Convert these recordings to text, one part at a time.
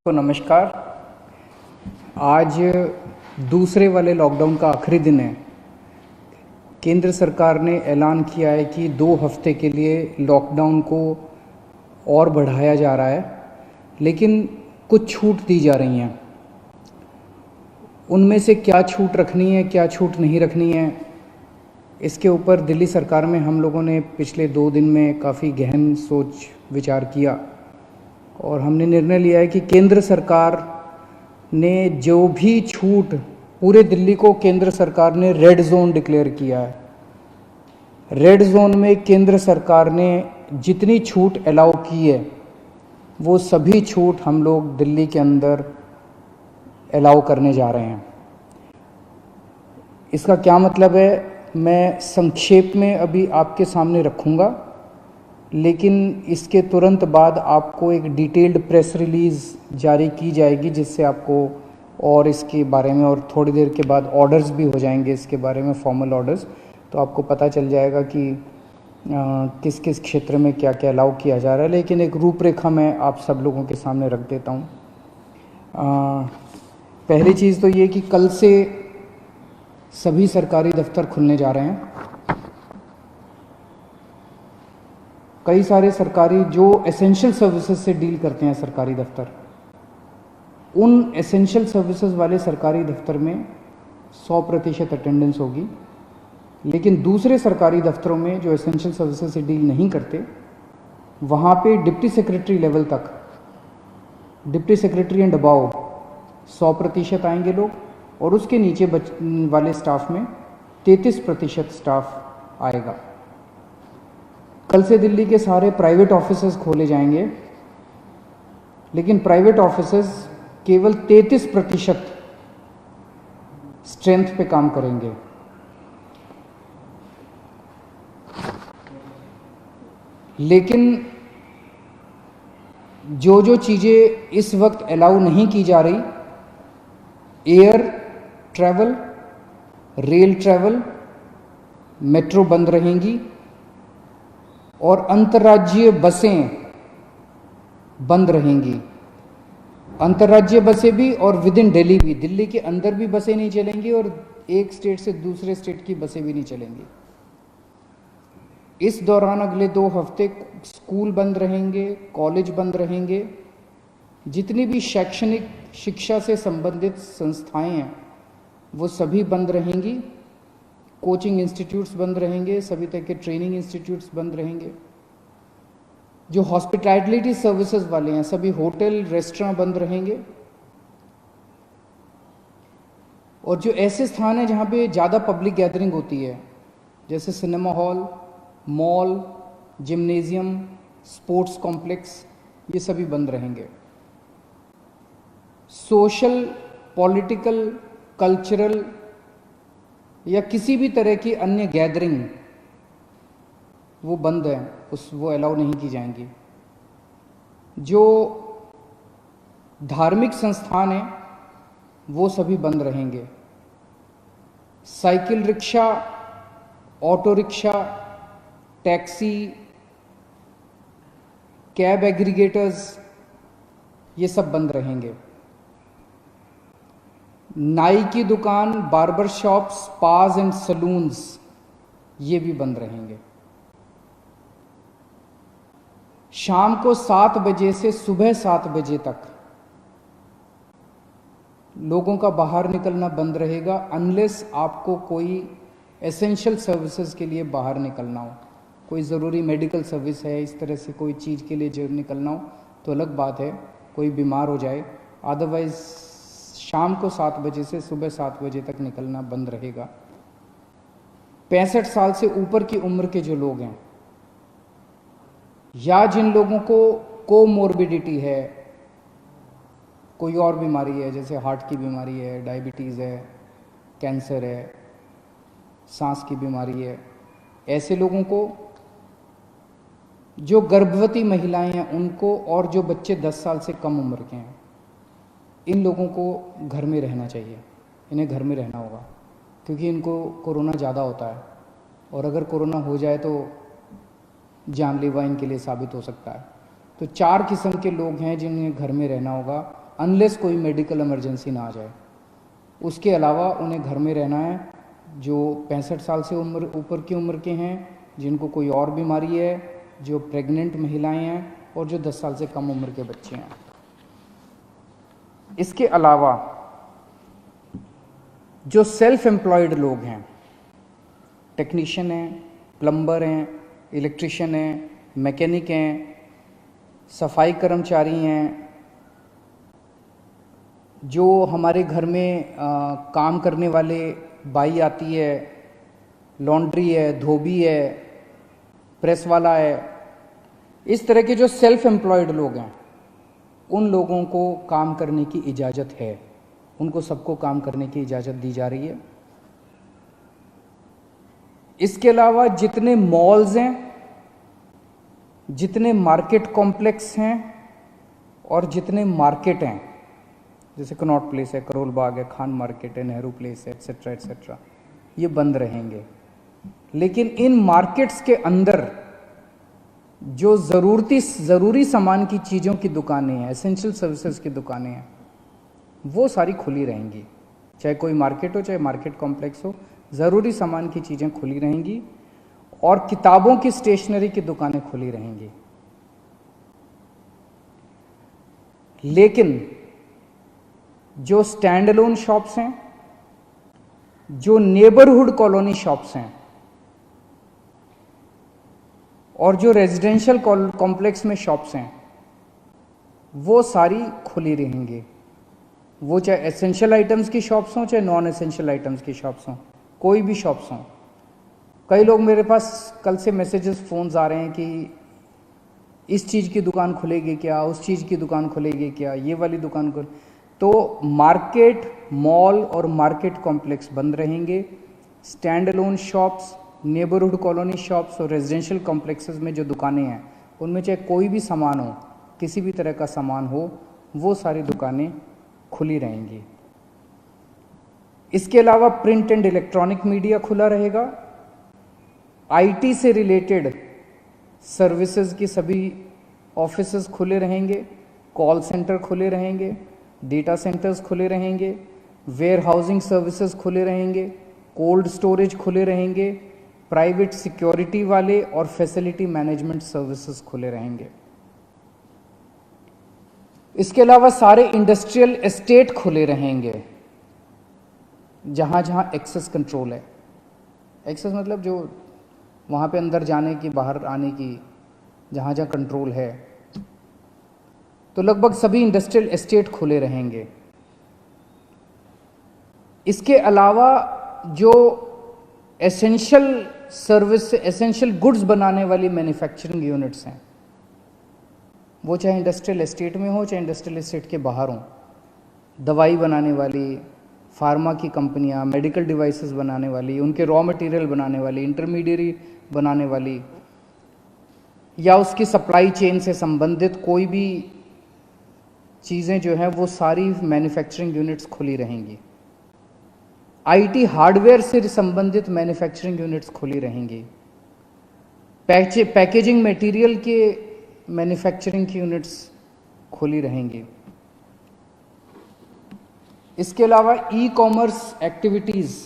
तो नमस्कार। आज दूसरे वाले लॉकडाउन का आखिरी दिन है। केंद्र सरकार ने ऐलान किया है कि 2 हफ्ते के लिए लॉकडाउन को और बढ़ाया जा रहा है, लेकिन कुछ छूट दी जा रही हैं। उनमें से क्या छूट रखनी है, क्या छूट नहीं रखनी है, इसके ऊपर दिल्ली सरकार में हम लोगों ने पिछले 2 दिन में काफ़ी गहन सोच विचार किया और हमने निर्णय लिया है कि केंद्र सरकार ने जो भी छूट, पूरे दिल्ली को केंद्र सरकार ने रेड जोन डिक्लेयर किया है। रेड जोन में केंद्र सरकार ने जितनी छूट अलाउ की है वो सभी छूट हम लोग दिल्ली के अंदर अलाउ करने जा रहे हैं। इसका क्या मतलब है, मैं संक्षेप में अभी आपके सामने रखूँगा, लेकिन इसके तुरंत बाद आपको एक डिटेल्ड प्रेस रिलीज़ जारी की जाएगी, जिससे आपको और इसके बारे में, और थोड़ी देर के बाद ऑर्डर्स भी हो जाएंगे इसके बारे में, फॉर्मल ऑर्डर्स, तो आपको पता चल जाएगा कि किस किस क्षेत्र में क्या क्या अलाउ किया जा रहा है। लेकिन एक रूपरेखा मैं आप सब लोगों के सामने रख देता हूँ। पहली चीज़ तो ये कि कल से सभी सरकारी दफ्तर खुलने जा रहे हैं। कई सारे सरकारी जो एसेंशियल सर्विसेज से डील करते हैं सरकारी दफ्तर, उन एसेंशियल सर्विसेज वाले सरकारी दफ्तर में 100% अटेंडेंस होगी। लेकिन दूसरे सरकारी दफ्तरों में जो एसेंशियल सर्विसेज से डील नहीं करते, वहाँ पे डिप्टी सेक्रेटरी लेवल तक, डिप्टी सेक्रेटरी एंड अबाव 100% आएंगे लोग, और उसके नीचे वाले स्टाफ में 33% स्टाफ आएगा। कल से दिल्ली के सारे प्राइवेट ऑफिसेज खोले जाएंगे, लेकिन प्राइवेट ऑफिसेज केवल 33% स्ट्रेंथ पे काम करेंगे। लेकिन जो जो चीज़ें इस वक्त अलाउ नहीं की जा रही, air travel, rail travel, metro बंद रहेंगी, और अंतर्राज्यीय बसें बंद रहेंगी। अंतर्राज्यीय बसें भी, और विद इन दिल्ली भी, दिल्ली के अंदर भी बसें नहीं चलेंगी, और एक स्टेट से दूसरे स्टेट की बसें भी नहीं चलेंगी। इस दौरान अगले 2 हफ्ते स्कूल बंद रहेंगे, कॉलेज बंद रहेंगे, जितनी भी शैक्षणिक शिक्षा से संबंधित संस्थाएं हैं वो सभी बंद रहेंगी। कोचिंग इंस्टीट्यूट्स बंद रहेंगे, सभी तरह के ट्रेनिंग इंस्टीट्यूट्स बंद रहेंगे। जो हॉस्पिटैलिटी सर्विसेज वाले हैं, सभी होटल, रेस्टोरेंट बंद रहेंगे। और जो ऐसे स्थान हैं जहाँ पे ज़्यादा पब्लिक गैदरिंग होती है, जैसे cinema hall, mall, gymnasium, sports complex, ये सभी बंद रहेंगे। सोशल, पॉलिटिकल, कल्चरल या किसी भी तरह की अन्य गैदरिंग वो बंद है, वो अलाउ नहीं की जाएंगी। जो धार्मिक संस्थान हैं वो सभी बंद रहेंगे। Cycle rickshaw, auto rickshaw, taxi, cab aggregators, ये सब बंद रहेंगे। नाई की दुकान, barber shops, spas and salons, ये भी बंद रहेंगे। शाम को 7 बजे से सुबह 7 बजे तक लोगों का बाहर निकलना बंद रहेगा, अनलेस आपको कोई एसेंशियल सर्विसेज के लिए बाहर निकलना हो, कोई ज़रूरी मेडिकल सर्विस है, इस तरह से कोई चीज़ के लिए जो निकलना हो तो अलग बात है, कोई बीमार हो जाए। अदरवाइज शाम को 7 बजे से सुबह 7 बजे तक निकलना बंद रहेगा। 65 साल से ऊपर की उम्र के जो लोग हैं, या जिन लोगों को कोमोर्बिडिटी है, कोई और बीमारी है, जैसे हार्ट की बीमारी है, डायबिटीज़ है, कैंसर है, सांस की बीमारी है, ऐसे लोगों को, जो गर्भवती महिलाएं हैं उनको, और जो बच्चे 10 साल से कम उम्र के हैं, इन लोगों को घर में रहना चाहिए। इन्हें घर में रहना होगा, क्योंकि इनको कोरोना ज़्यादा होता है, और अगर कोरोना हो जाए तो जानलेवा इनके लिए साबित हो सकता है। तो 4 किस्म के लोग हैं जिन्हें घर में रहना होगा। अनलेस कोई मेडिकल इमरजेंसी ना आ जाए। उसके अलावा उन्हें घर में रहना है। जो 65 साल से ऊपर की उम्र के हैं, जिनको कोई और बीमारी है, जो प्रेग्नेंट महिलाएं हैं और जो 10 साल से कम उम्र के बच्चे हैं। इसके अलावा जो सेल्फ एम्प्लॉयड लोग हैं, टेक्नीशियन हैं, प्लम्बर हैं, इलेक्ट्रिशियन हैं, मैकेनिक हैं, सफाई कर्मचारी हैं, जो हमारे घर में काम करने वाले बाई आती है, लॉन्ड्री है, धोबी है, प्रेस वाला है, इस तरह के जो सेल्फ एम्प्लॉयड लोग हैं, उन लोगों को काम करने की इजाज़त है। उनको सबको काम करने की इजाज़त दी जा रही है। इसके अलावा जितने मॉल्स हैं, जितने मार्केट कॉम्प्लेक्स हैं और जितने मार्केट हैं, जैसे कनॉट प्लेस है, करोल बाग है, खान मार्केट है, नेहरू प्लेस है, एट्सेट्रा एट्सेट्रा, ये बंद रहेंगे। लेकिन इन मार्केट्स के अंदर जो ज़रूरी सामान की चीज़ों की दुकानें हैं, एसेंशियल सर्विसेज की दुकानें हैं, वो सारी खुली रहेंगी। चाहे कोई मार्केट हो, चाहे मार्केट कॉम्प्लेक्स हो, ज़रूरी सामान की चीज़ें खुली रहेंगी और किताबों की स्टेशनरी की दुकानें खुली रहेंगी। लेकिन जो स्टैंड अलोन शॉप्स हैं, जो नेबरहुड कॉलोनी शॉप्स हैं और जो रेजिडेंशियल कॉम्प्लेक्स में शॉप्स हैं, वो सारी खुली रहेंगी। वो चाहे एसेंशियल आइटम्स की शॉप्स हों, चाहे नॉन एसेंशियल आइटम्स की शॉप्स हों, कोई भी शॉप्स हों। कई लोग मेरे पास कल से मैसेजेस, फ़ोन्स आ रहे हैं कि इस चीज़ की दुकान खुलेगी क्या, उस चीज़ की दुकान खुलेगी क्या, ये वाली दुकान खुल। तो मार्केट, मॉल और मार्केट कॉम्प्लेक्स बंद रहेंगे। Stand alone shops, neighbourhood colony shops और रेजिडेंशियल कॉम्प्लेक्सेस में जो दुकानें हैं, उनमें चाहे कोई भी सामान हो, किसी भी तरह का सामान हो, वो सारी दुकानें खुली रहेंगी। इसके अलावा प्रिंट एंड इलेक्ट्रॉनिक मीडिया खुला रहेगा। आईटी से रिलेटेड सर्विसेज की सभी ऑफिसेज खुले रहेंगे, कॉल सेंटर खुले रहेंगे, डेटा सेंटर्स खुले रहेंगे, वेयर हाउसिंग सर्विसेज खुले रहेंगे, कोल्ड स्टोरेज खुले रहेंगे, प्राइवेट सिक्योरिटी वाले और फैसिलिटी मैनेजमेंट सर्विसेज खुले रहेंगे। इसके अलावा सारे इंडस्ट्रियल एस्टेट खुले रहेंगे, जहाँ जहाँ एक्सेस कंट्रोल है। एक्सेस मतलब जो वहाँ पे अंदर जाने की, बाहर आने की, जहाँ जहाँ कंट्रोल है, तो लगभग सभी इंडस्ट्रियल एस्टेट खुले रहेंगे। इसके अलावा जो एसेंशियल सर्विस, एसेंशियल गुड्स बनाने वाली मैन्युफैक्चरिंग यूनिट्स हैं, वो चाहे इंडस्ट्रियल एस्टेट में हो, चाहे इंडस्ट्रियल एस्टेट के बाहर हो, दवाई बनाने वाली, फार्मा की कंपनियां, मेडिकल डिवाइसेस बनाने वाली, उनके रॉ मटेरियल बनाने वाली, इंटरमीडिएरी बनाने वाली, या उसकी सप्लाई चेन से संबंधित कोई भी चीज़ें जो हैं, वो सारी मैन्युफैक्चरिंग यूनिट्स खुली रहेंगी। आईटी हार्डवेयर से संबंधित मैन्युफैक्चरिंग यूनिट्स खुली रहेंगी। पैकेजिंग मटेरियल के मैन्युफैक्चरिंग की यूनिट्स खुली रहेंगी। इसके अलावा ई कॉमर्स एक्टिविटीज़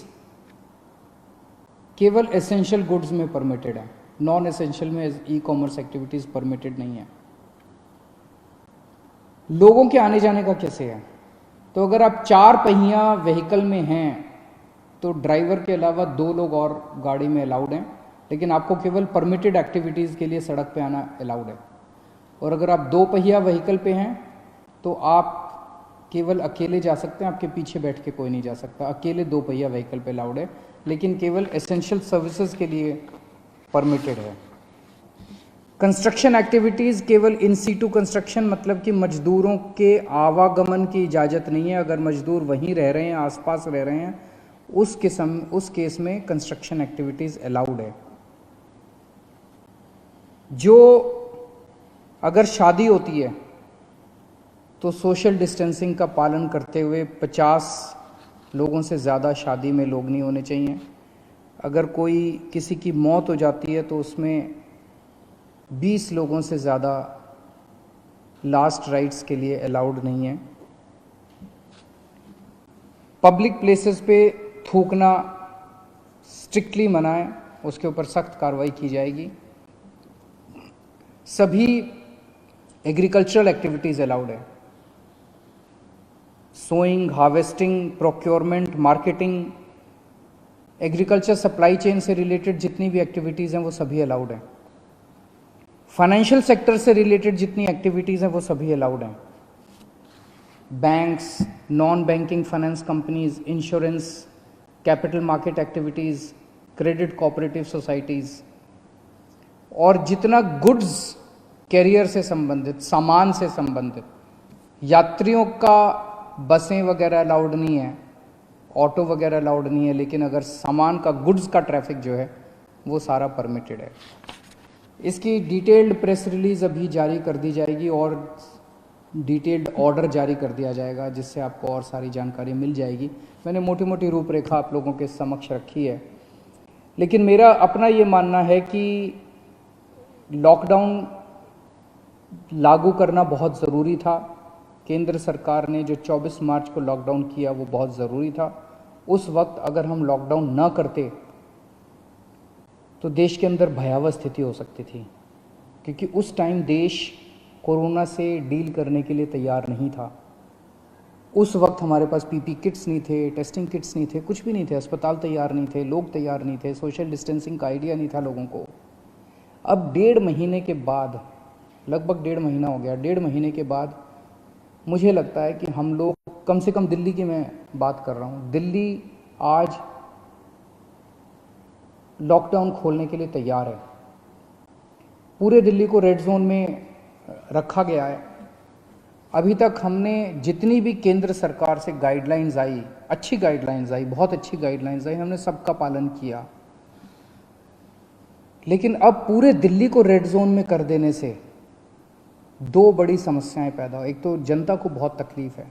केवल एसेंशियल गुड्स में परमिटेड है, नॉन एसेंशियल में ई कॉमर्स एक्टिविटीज़ परमिटेड नहीं है। लोगों के आने जाने का कैसे है? तो अगर आप 4 पहिया व्हीकल में हैं तो ड्राइवर के अलावा 2 लोग और गाड़ी में अलाउड हैं, लेकिन आपको केवल परमिटेड एक्टिविटीज़ के लिए सड़क पे आना अलाउड है। और अगर आप 2 पहिया व्हीकल पे हैं तो आप केवल अकेले जा सकते हैं, आपके पीछे बैठ के कोई नहीं जा सकता। अकेले 2 पहिया व्हीकल पे अलाउड है, लेकिन केवल एसेंशियल सर्विसेज के लिए परमिटेड है। कंस्ट्रक्शन एक्टिविटीज़ केवल इन सीटू कंस्ट्रक्शन, मतलब कि मजदूरों के आवागमन की इजाज़त नहीं है। अगर मजदूर वहीं रह रहे हैं, आसपास रह रहे हैं, उस केस में कंस्ट्रक्शन एक्टिविटीज़ अलाउड है। जो अगर शादी होती है तो सोशल डिस्टेंसिंग का पालन करते हुए 50 लोगों से ज़्यादा शादी में लोग नहीं होने चाहिए। अगर कोई किसी की मौत हो जाती है तो उसमें 20 लोगों से ज़्यादा लास्ट राइट्स के लिए अलाउड नहीं है। पब्लिक प्लेसेस पे थूकना स्ट्रिक्टली मना है, उसके ऊपर सख्त कार्रवाई की जाएगी। सभी एग्रीकल्चरल एक्टिविटीज़ अलाउड है, sowing, harvesting, procurement, marketing, agriculture supply chain से रिलेटेड जितनी भी एक्टिविटीज़ हैं वो सभी अलाउड हैं। फाइनेंशियल सेक्टर से रिलेटेड जितनी एक्टिविटीज़ हैं वो सभी अलाउड हैं। Banks, non banking finance companies, insurance, capital market activities, credit cooperative societies और जितना गुड्स कैरियर से संबंधित, सामान से संबंधित, यात्रियों का बसें वगैरह अलाउड नहीं है, ऑटो वगैरह अलाउड नहीं है, लेकिन अगर सामान का, गुड्स का ट्रैफिक जो है वो सारा परमिटेड है। इसकी डिटेल्ड प्रेस रिलीज़ अभी जारी कर दी जाएगी और डिटेल्ड ऑर्डर जारी कर दिया जाएगा, जिससे आपको और सारी जानकारी मिल जाएगी। मैंने मोटी मोटी रूपरेखा आप लोगों के समक्ष रखी है, लेकिन मेरा अपना ये मानना है कि लॉकडाउन लागू करना बहुत ज़रूरी था। केंद्र सरकार ने जो 24 मार्च को लॉकडाउन किया वो बहुत ज़रूरी था। उस वक्त अगर हम लॉकडाउन ना करते तो देश के अंदर भयावह स्थिति हो सकती थी, क्योंकि उस टाइम देश कोरोना से डील करने के लिए तैयार नहीं था। उस वक्त हमारे पास पीपी किट्स नहीं थे, टेस्टिंग किट्स नहीं थे, कुछ भी नहीं थे, अस्पताल तैयार नहीं थे, लोग तैयार नहीं थे, सोशल डिस्टेंसिंग का आइडिया नहीं था लोगों को। अब 1.5 महीने के बाद, लगभग 1.5 महीना हो गया, 1.5 महीने के बाद मुझे लगता है कि हम लोग, कम से कम दिल्ली की मैं बात कर रहा हूँ, दिल्ली आज लॉकडाउन खोलने के लिए तैयार है। पूरे दिल्ली को रेड जोन में रखा गया है। अभी तक हमने जितनी भी केंद्र सरकार से गाइडलाइंस आई, अच्छी गाइडलाइंस आई, बहुत अच्छी गाइडलाइंस आई, हमने सबका पालन किया। लेकिन अब पूरे दिल्ली को रेड जोन में कर देने से 2 बड़ी समस्याएं पैदा हो। एक तो जनता को बहुत तकलीफ है,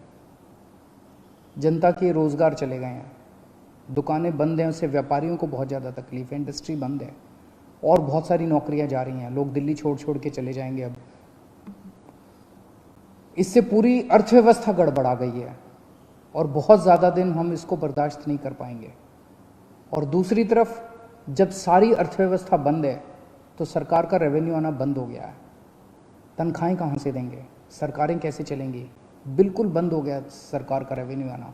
जनता के रोजगार चले गए हैं, दुकानें बंद हैं, उससे व्यापारियों को बहुत ज़्यादा तकलीफ है, इंडस्ट्री बंद है और बहुत सारी नौकरियां जा रही हैं, लोग दिल्ली छोड़ छोड़ के चले जाएंगे। अब इससे पूरी अर्थव्यवस्था गड़बड़ा गई है और बहुत ज़्यादा दिन हम इसको बर्दाश्त नहीं कर पाएंगे। और दूसरी तरफ जब सारी अर्थव्यवस्था बंद है तो सरकार का रेवेन्यू आना बंद हो गया है। तनख्वाहें कहाँ से देंगे, सरकारें कैसे चलेंगी? बिल्कुल बंद हो गया सरकार का रेवेन्यू आना।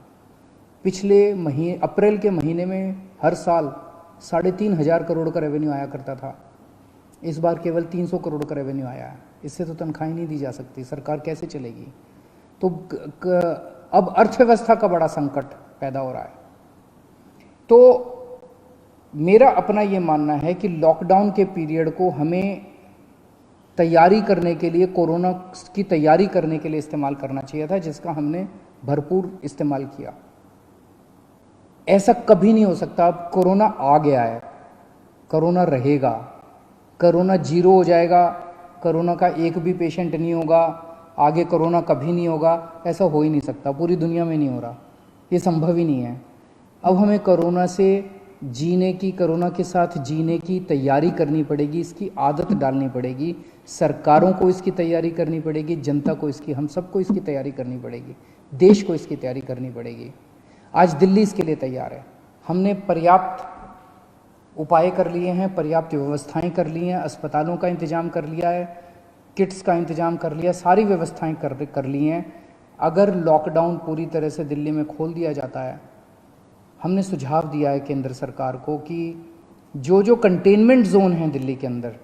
पिछले महीने, अप्रैल के महीने में हर साल 3,500 करोड़ का रेवेन्यू आया करता था, इस बार केवल 300 करोड़ का रेवेन्यू आया है। इससे तो तनख्वाहें नहीं दी जा सकती, सरकार कैसे चलेगी? तो अब अर्थव्यवस्था का बड़ा संकट पैदा हो रहा है। तो मेरा अपना ये मानना है कि लॉकडाउन के पीरियड को हमें तैयारी करने के लिए, कोरोना की तैयारी करने के लिए इस्तेमाल करना चाहिए था, जिसका हमने भरपूर इस्तेमाल किया। ऐसा कभी नहीं हो सकता। अब कोरोना आ गया है, कोरोना रहेगा, कोरोना 0 हो जाएगा, कोरोना का एक भी पेशेंट नहीं होगा, आगे कोरोना कभी नहीं होगा, ऐसा हो ही नहीं सकता। पूरी दुनिया में नहीं हो रहा, ये संभव ही नहीं है। अब हमें कोरोना से जीने की, कोरोना के साथ जीने की तैयारी करनी पड़ेगी, इसकी आदत डालनी पड़ेगी। सरकारों को इसकी तैयारी करनी पड़ेगी, जनता को इसकी, हम सबको इसकी तैयारी करनी पड़ेगी, देश को इसकी तैयारी करनी पड़ेगी। आज दिल्ली इसके लिए तैयार है। हमने पर्याप्त उपाय कर लिए हैं, पर्याप्त व्यवस्थाएं कर ली हैं, अस्पतालों का इंतजाम कर लिया है, किट्स का इंतजाम कर लिया, सारी व्यवस्थाएं कर ली हैं। अगर लॉकडाउन पूरी तरह से दिल्ली में खोल दिया जाता है, हमने सुझाव दिया है केंद्र सरकार को कि जो जो कंटेनमेंट जोन हैं दिल्ली के अंदर,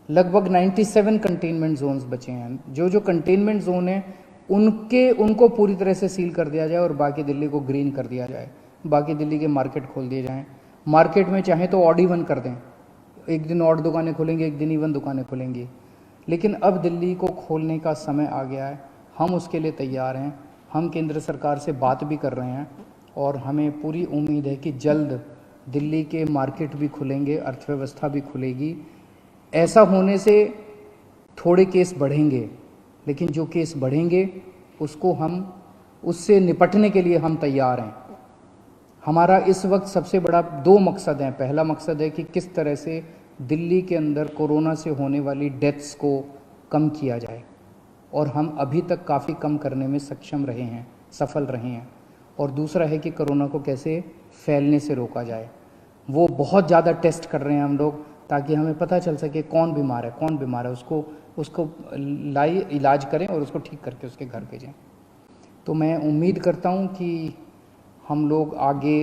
लगभग 97 कंटेनमेंट जोन्स बचे हैं, जो जो कंटेनमेंट जोन हैं उनको पूरी तरह से सील कर दिया जाए और बाकी दिल्ली को ग्रीन कर दिया जाए। बाकी दिल्ली के मार्केट खोल दिए जाएं। मार्केट में चाहे तो ऑड इवन कर दें, एक दिन ऑड दुकानें खुलेंगी, एक दिन इवन दुकानें खुलेंगी। लेकिन अब दिल्ली को खोलने का समय आ गया है, हम उसके लिए तैयार हैं। हम केंद्र सरकार से बात भी कर रहे हैं और हमें पूरी उम्मीद है कि जल्द दिल्ली के मार्केट भी खुलेंगे, अर्थव्यवस्था भी खुलेगी। ऐसा होने से थोड़े केस बढ़ेंगे, लेकिन जो केस बढ़ेंगे उससे निपटने के लिए हम तैयार हैं। हमारा इस वक्त सबसे बड़ा 2 मकसद हैं। पहला मकसद है कि किस तरह से दिल्ली के अंदर कोरोना से होने वाली डेथ्स को कम किया जाए, और हम अभी तक काफ़ी कम करने में सक्षम रहे हैं, सफल रहे हैं। और दूसरा है कि कोरोना को कैसे फैलने से रोका जाए। वो बहुत ज़्यादा टेस्ट कर रहे हैं हम लोग, ताकि हमें पता चल सके कौन बीमार है, उसको इलाज करें और उसको ठीक करके उसके घर भेजें। तो मैं उम्मीद करता हूँ कि हम लोग आगे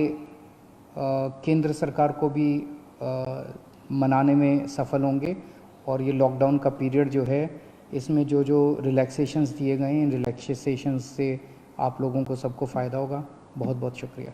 केंद्र सरकार को भी मनाने में सफल होंगे, और ये लॉकडाउन का पीरियड जो है, इसमें जो जो रिलैक्सेशंस दिए गए हैं, इन रिलैक्सेशंस से आप लोगों को सबको फ़ायदा होगा। बहुत बहुत शुक्रिया।